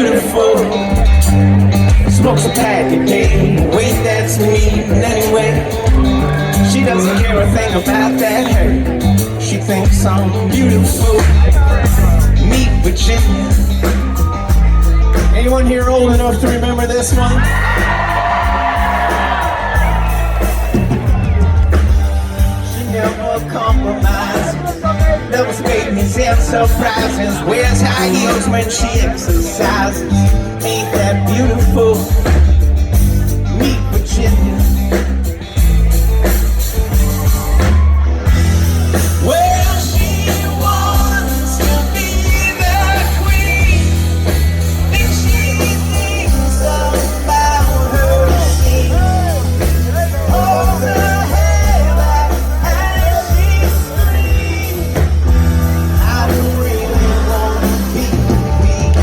beautiful. Smokes a pack a day. Wait, that's me anyway. She doesn't care a thing about that hair. She thinks I'm beautiful. Meet Virginia. Anyone here old enough to remember this one? She never compromises. Never statements and surprises. Wears high heels when she exercises. Ain't that beautiful? Meet Virginia. Well, she wants to be the queen. Think she thinks about her scene. Holds her hair back as she screams. I don't really want to be weak.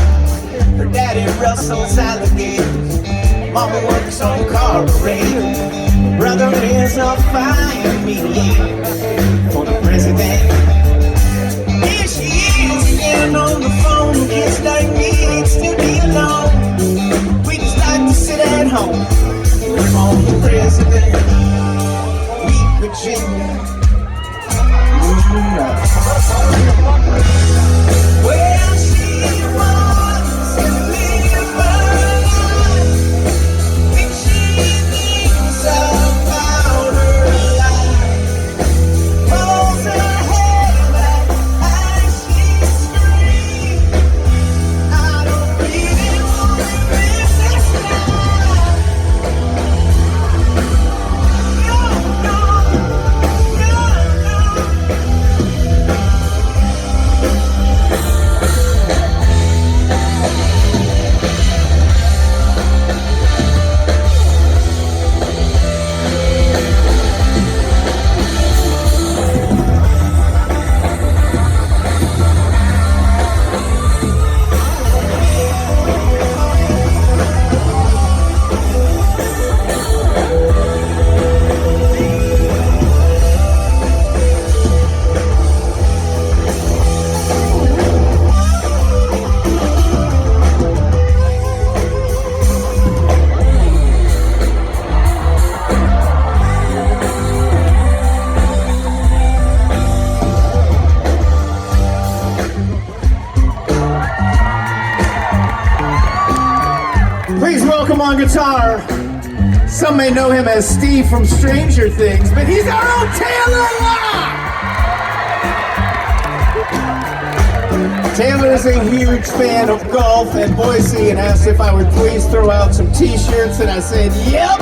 Her daddy wrestles alligators. Mama works on carburetors. Brother is a fire mediator for the president. Here she is, getting on the phone. It's like me, still be alone. We just like to sit at home on the president. Meet Virginia. Well, she wants to live her life. Think she thinks about her life. Holds her hair back as she screams. I don't really want to live this life. No, no, no, no. Please welcome on guitar. Some may know him as Steve from Stranger Things, but he's our own Taylor Locke! Taylor is a huge fan of golf at Boise and asked if I would please throw out some t-shirts, and I said, yep!